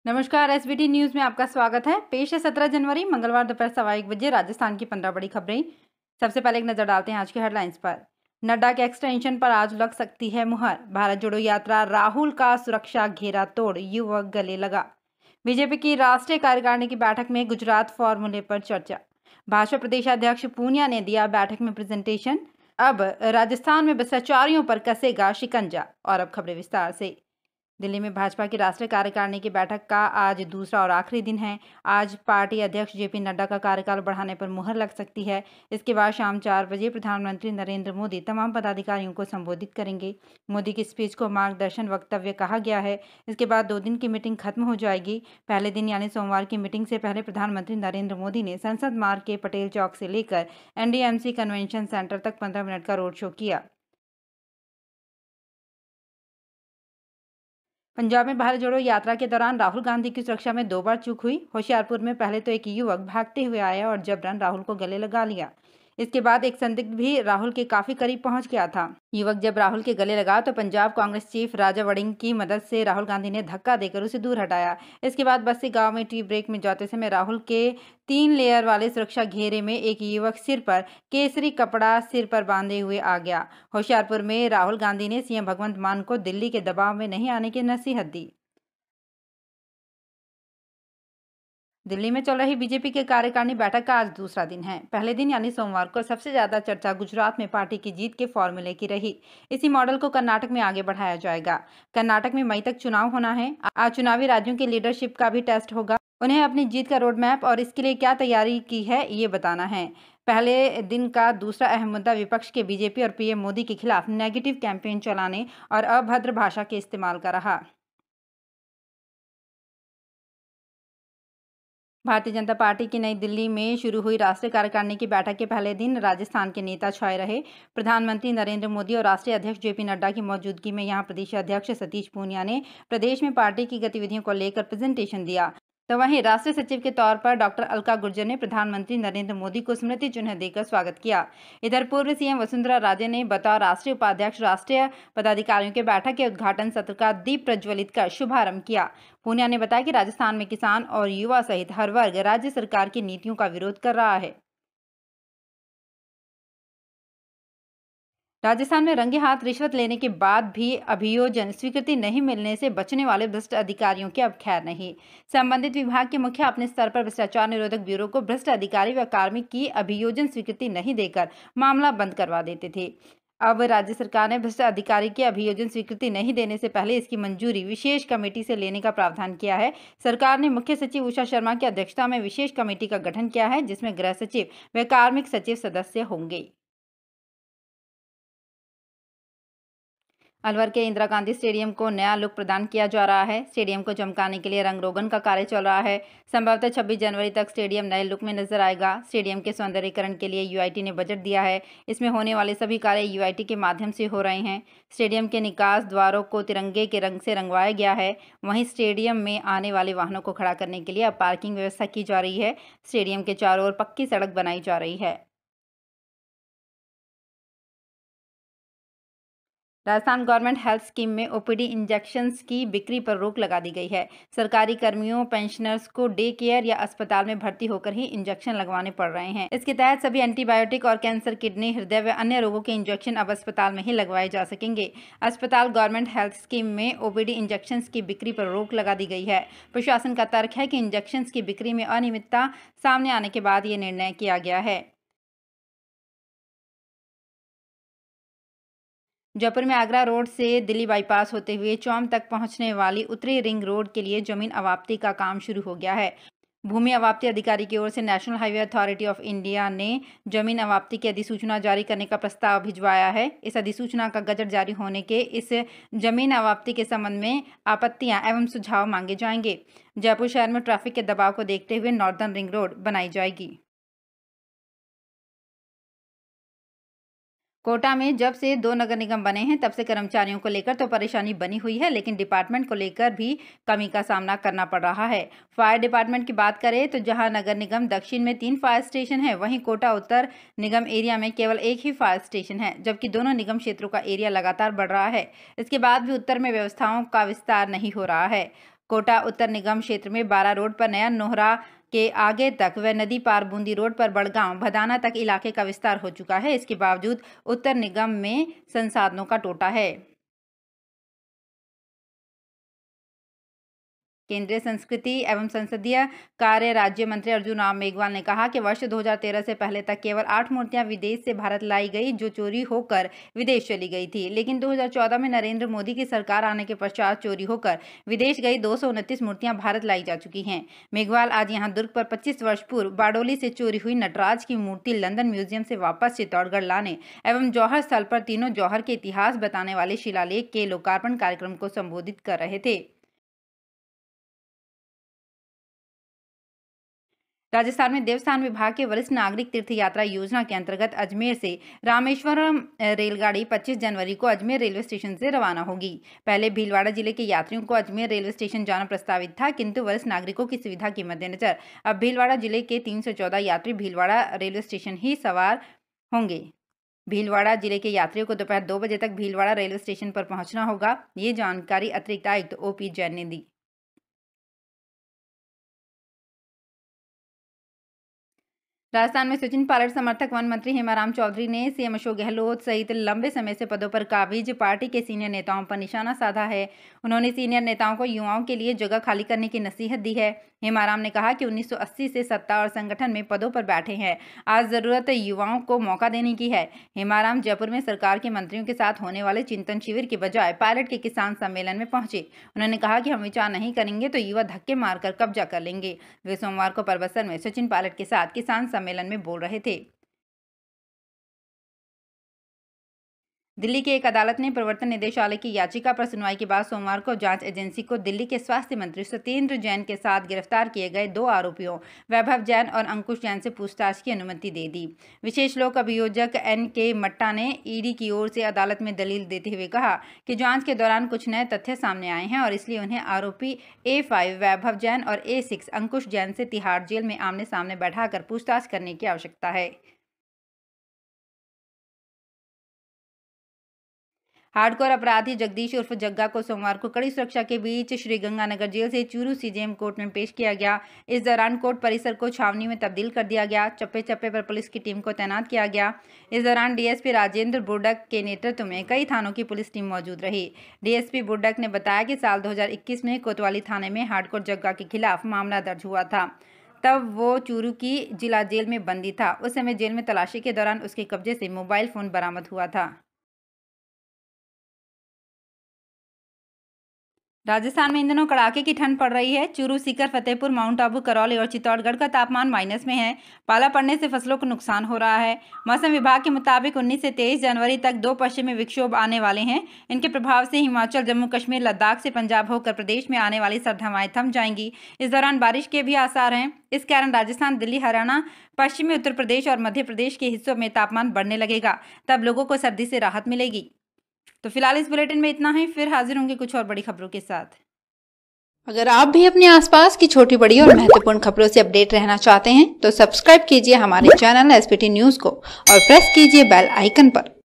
नमस्कार, SBT news में आपका स्वागत है। पेश है 17 जनवरी मंगलवार दोपहर 1:15 बजे राजस्थान की 15 बड़ी खबरें। सबसे पहले एक नजर डालते हैं आज की हेडलाइंस पर। नड्डा के एक्सटेंशन पर आज लग सकती है मुहर। भारत जोड़ो यात्रा, राहुल का सुरक्षा घेरा तोड़, युवक गले लगा। बीजेपी की राष्ट्रीय कार्यकारिणी की बैठक में गुजरात फॉर्मूले पर चर्चा। भाजपा प्रदेशाध्यक्ष पूनिया ने दिया बैठक में प्रेजेंटेशन। अब राजस्थान में भ्रष्टाचारियों पर कसेगा शिकंजा। और अब खबरें विस्तार से। दिल्ली में भाजपा की राष्ट्रीय कार्यकारिणी की बैठक का आज दूसरा और आखिरी दिन है। आज पार्टी अध्यक्ष जेपी नड्डा का कार्यकाल बढ़ाने पर मुहर लग सकती है। इसके बाद शाम 4 बजे प्रधानमंत्री नरेंद्र मोदी तमाम पदाधिकारियों को संबोधित करेंगे। मोदी की स्पीच को मार्गदर्शन वक्तव्य कहा गया है। इसके बाद 2 दिन की मीटिंग खत्म हो जाएगी। पहले दिन यानी सोमवार की मीटिंग से पहले प्रधानमंत्री नरेंद्र मोदी ने संसद मार्ग के पटेल चौक से लेकर एनडीएमसी कन्वेंशन सेंटर तक 15 मिनट का रोड शो किया। पंजाब में भारत जोड़ो यात्रा के दौरान राहुल गांधी की सुरक्षा में 2 बार चूक हुई। होशियारपुर में पहले तो एक युवक भागते हुए आया और जबरन राहुल को गले लगा लिया। इसके बाद एक संदिग्ध भी राहुल के काफी करीब पहुंच गया था। युवक जब राहुल के गले लगा तो पंजाब कांग्रेस चीफ राजा वड़िंग की मदद से राहुल गांधी ने धक्का देकर उसे दूर हटाया। इसके बाद बस्सी गांव में टी ब्रेक में जाते समय राहुल के 3 लेयर वाले सुरक्षा घेरे में एक युवक सिर पर केसरी कपड़ा सिर पर बांधे हुए आ गया। होशियारपुर में राहुल गांधी ने सीएम भगवंत मान को दिल्ली के दबाव में नहीं आने की नसीहत दी। दिल्ली में चल रही बीजेपी के कार्यकारिणी बैठक का आज दूसरा दिन है। पहले दिन यानी सोमवार को सबसे ज्यादा चर्चा गुजरात में पार्टी की जीत के फॉर्मूले की रही। इसी मॉडल को कर्नाटक में आगे बढ़ाया जाएगा। कर्नाटक में मई तक चुनाव होना है। आज चुनावी राज्यों की लीडरशिप का भी टेस्ट होगा। उन्हें अपनी जीत का रोड मैप और इसके लिए क्या तैयारी की है ये बताना है। पहले दिन का दूसरा अहम मुद्दा विपक्ष के बीजेपी और पीएम मोदी के खिलाफ नेगेटिव कैंपेन चलाने और अभद्र भाषा के इस्तेमाल का रहा। भारतीय जनता पार्टी की नई दिल्ली में शुरू हुई राष्ट्रीय कार्यकारिणी की बैठक के पहले दिन राजस्थान के नेता छाए रहे। प्रधानमंत्री नरेंद्र मोदी और राष्ट्रीय अध्यक्ष जेपी नड्डा की मौजूदगी में यहां प्रदेश अध्यक्ष सतीश पूनिया ने प्रदेश में पार्टी की गतिविधियों को लेकर प्रेजेंटेशन दिया। तो वहीं राष्ट्रीय सचिव के तौर पर डॉक्टर अलका गुर्जर ने प्रधानमंत्री नरेंद्र मोदी को स्मृति चिन्ह देकर स्वागत किया। इधर पूर्व सीएम वसुंधरा राजे ने बतौर राष्ट्रीय उपाध्यक्ष राष्ट्रीय पदाधिकारियों के बैठक के उद्घाटन सत्र का दीप प्रज्वलित कर शुभारंभ किया। पूनिया ने बताया कि राजस्थान में किसान और युवा सहित हर वर्ग राज्य सरकार की नीतियों का विरोध कर रहा है। राजस्थान में रंगे हाथ रिश्वत लेने के बाद भी अभियोजन स्वीकृति नहीं मिलने से बचने वाले भ्रष्ट अधिकारियों की अब खैर नहीं। संबंधित विभाग के मुखिया अपने स्तर पर भ्रष्टाचार निरोधक ब्यूरो को भ्रष्ट अधिकारी व कार्मिक की अभियोजन स्वीकृति नहीं देकर मामला बंद करवा देते थे। अब राज्य सरकार ने भ्रष्ट अधिकारी की अभियोजन स्वीकृति नहीं देने से पहले इसकी मंजूरी विशेष कमेटी से लेने का प्रावधान किया है। सरकार ने मुख्य सचिव उषा शर्मा की अध्यक्षता में विशेष कमेटी का गठन किया है, जिसमें गृह सचिव व कार्मिक सचिव सदस्य होंगे। अलवर के इंदिरा गांधी स्टेडियम को नया लुक प्रदान किया जा रहा है। स्टेडियम को चमकाने के लिए रंग रोगन का कार्य चल रहा है। संभवतः 26 जनवरी तक स्टेडियम नए लुक में नजर आएगा। स्टेडियम के सौंदर्यीकरण के लिए यूआईटी ने बजट दिया है। इसमें होने वाले सभी कार्य यूआईटी के माध्यम से हो रहे हैं। स्टेडियम के निकास द्वारों को तिरंगे के रंग से रंगवाया गया है। वहीं स्टेडियम में आने वाले वाहनों को खड़ा करने के लिए अब पार्किंग व्यवस्था की जा रही है। स्टेडियम के चारों ओर पक्की सड़क बनाई जा रही है। राजस्थान गवर्नमेंट हेल्थ स्कीम में ओपीडी इंजेक्शन्स की बिक्री पर रोक लगा दी गई है। सरकारी कर्मियों पेंशनर्स को डे केयर या अस्पताल में भर्ती होकर ही इंजेक्शन लगवाने पड़ रहे हैं। इसके तहत सभी एंटीबायोटिक और कैंसर, किडनी, हृदय व अन्य रोगों के इंजेक्शन अब अस्पताल में ही लगवाए जा सकेंगे। अस्पताल गवर्नमेंट हेल्थ स्कीम में ओपीडी इंजेक्शन्स की बिक्री पर रोक लगा दी गई है। प्रशासन का तर्क है कि इंजेक्शन्स की बिक्री में अनियमितता सामने आने के बाद ये निर्णय किया गया है। जयपुर में आगरा रोड से दिल्ली बाईपास होते हुए चौम तक पहुंचने वाली उत्तरी रिंग रोड के लिए जमीन अवाप्ति का काम शुरू हो गया है। भूमि अवाप्ति अधिकारी की ओर से national highway authority of India ने जमीन अवाप्ति की अधिसूचना जारी करने का प्रस्ताव भिजवाया है। इस अधिसूचना का गजट जारी होने के इस जमीन अवाप्ति के संबंध में आपत्तियां एवं सुझाव मांगे जाएंगे। जयपुर शहर में ट्रैफिक के दबाव को देखते हुए नॉर्दर्न रिंग रोड बनाई जाएगी। कोटा में जब से 2 नगर निगम बने हैं तब से कर्मचारियों को लेकर तो परेशानी बनी हुई है, लेकिन डिपार्टमेंट को लेकर भी कमी का सामना करना पड़ रहा है। फायर डिपार्टमेंट की बात करें तो जहां नगर निगम दक्षिण में 3 फायर स्टेशन है, वहीं कोटा उत्तर निगम एरिया में केवल एक ही फायर स्टेशन है, जबकि दोनों निगम क्षेत्रों का एरिया लगातार बढ़ रहा है। इसके बाद भी उत्तर में व्यवस्थाओं का विस्तार नहीं हो रहा है। कोटा उत्तर निगम क्षेत्र में 12 रोड पर नया नोहरा के आगे तक व नदी पार बूंदी रोड पर बड़गांव भदाना तक इलाके का विस्तार हो चुका है। इसके बावजूद उत्तर निगम में संसाधनों का टोटा है। केंद्रीय संस्कृति एवं संसदीय कार्य राज्य मंत्री अर्जुन राम मेघवाल ने कहा कि वर्ष 2013 से पहले तक केवल 8 मूर्तियां विदेश से भारत लाई गई जो चोरी होकर विदेश चली गई थी, लेकिन 2014 में नरेंद्र मोदी की सरकार आने के पश्चात चोरी होकर विदेश गई 229 मूर्तियां भारत लाई जा चुकी हैं। मेघवाल आज यहां दुर्ग पर 25 वर्ष पूर्व बारडोली से चोरी हुई नटराज की मूर्ति लंदन म्यूजियम से वापस चित्तौड़गढ़ लाने एवं जौहर स्थल पर तीनों जौहर के इतिहास बताने वाले शिलालेख के लोकार्पण कार्यक्रम को संबोधित कर रहे थे। राजस्थान में देवस्थान विभाग के वरिष्ठ नागरिक तीर्थ यात्रा योजना के अंतर्गत अजमेर से रामेश्वरम रेलगाड़ी 25 जनवरी को अजमेर रेलवे स्टेशन से रवाना होगी। पहले भीलवाड़ा जिले के यात्रियों को अजमेर रेलवे स्टेशन जाना प्रस्तावित था, किंतु वरिष्ठ नागरिकों की सुविधा के मद्देनजर अब भीलवाड़ा जिले के 314 यात्री भीलवाड़ा रेलवे स्टेशन ही सवार होंगे। भीलवाड़ा जिले के यात्रियों को दोपहर 2 बजे तक भीलवाड़ा रेलवे स्टेशन पर पहुंचना होगा। ये जानकारी अतिरिक्त आयुक्त OP जैन ने दी। राजस्थान में सचिन पायलट समर्थक वन मंत्री हेमाराम चौधरी ने CM अशोक गहलोत सहित लंबे समय से पदों पर काबिज पार्टी के सीनियर नेताओं पर निशाना साधा है। उन्होंने सीनियर नेताओं को युवाओं के लिए जगह खाली करने की नसीहत दी है। हेमाराम ने कहा कि 1980 से सत्ता और संगठन में पदों पर बैठे हैं, आज जरूरत युवाओं को मौका देने की है। हेमाराम जयपुर में सरकार के मंत्रियों के साथ होने वाले चिंतन शिविर के बजाय पायलट के किसान सम्मेलन में पहुंचे। उन्होंने कहा कि हम विचार नहीं करेंगे तो युवा धक्के मारकर कब्जा कर लेंगे। वे सोमवार को परबत्सर में सचिन पायलट के साथ किसान सम्मेलन में बोल रहे थे। दिल्ली की एक अदालत ने प्रवर्तन निदेशालय की याचिका पर सुनवाई के बाद सोमवार को जांच एजेंसी को दिल्ली के स्वास्थ्य मंत्री सत्येंद्र जैन के साथ गिरफ्तार किए गए 2 आरोपियों वैभव जैन और अंकुश जैन से पूछताछ की अनुमति दे दी। विशेष लोक अभियोजक NK मट्टा ने ED की ओर से अदालत में दलील देते हुए कहा कि जांच के दौरान कुछ नए तथ्य सामने आए हैं और इसलिए उन्हें आरोपी A5 वैभव जैन और A6 अंकुश जैन से तिहाड़ जेल में आमने सामने बैठाकर पूछताछ करने की आवश्यकता है। हार्डकोर अपराधी जगदीश उर्फ जग्गा को सोमवार को कड़ी सुरक्षा के बीच श्रीगंगानगर जेल से चूरू CJM कोर्ट में पेश किया गया। इस दौरान कोर्ट परिसर को छावनी में तब्दील कर दिया गया। चप्पे चप्पे पर पुलिस की टीम को तैनात किया गया। इस दौरान DSP राजेंद्र बुर्डक के नेतृत्व में कई थानों की पुलिस टीम मौजूद रही। DSP बुर्डक ने बताया कि साल 2021 में कोतवाली थाने में हार्डकोर जग्गा के खिलाफ मामला दर्ज हुआ था। तब वो चूरू की जिला जेल में बंदी था। उस समय जेल में तलाशी के दौरान उसके कब्जे से मोबाइल फोन बरामद हुआ था। राजस्थान में इन दिनों कड़ाके की ठंड पड़ रही है। चूरू, सीकर, फतेहपुर, माउंट आबू, करौली और चित्तौड़गढ़ का तापमान माइनस में है। पाला पड़ने से फसलों को नुकसान हो रहा है। मौसम विभाग के मुताबिक 19 से 23 जनवरी तक 2 पश्चिमी विक्षोभ आने वाले हैं। इनके प्रभाव से हिमाचल, जम्मू कश्मीर, लद्दाख से पंजाब होकर प्रदेश में आने वाली सर्द हवाएं थम जाएंगी। इस दौरान बारिश के भी आसार हैं। इस कारण राजस्थान, दिल्ली, हरियाणा, पश्चिमी उत्तर प्रदेश और मध्य प्रदेश के हिस्सों में तापमान बढ़ने लगेगा। तब लोगों को सर्दी से राहत मिलेगी। तो फिलहाल इस बुलेटिन में इतना ही। फिर हाजिर होंगे कुछ और बड़ी खबरों के साथ। अगर आप भी अपने आसपास की छोटी बड़ी और महत्वपूर्ण खबरों से अपडेट रहना चाहते हैं तो सब्सक्राइब कीजिए हमारे चैनल SPT न्यूज को और प्रेस कीजिए बेल आइकन पर।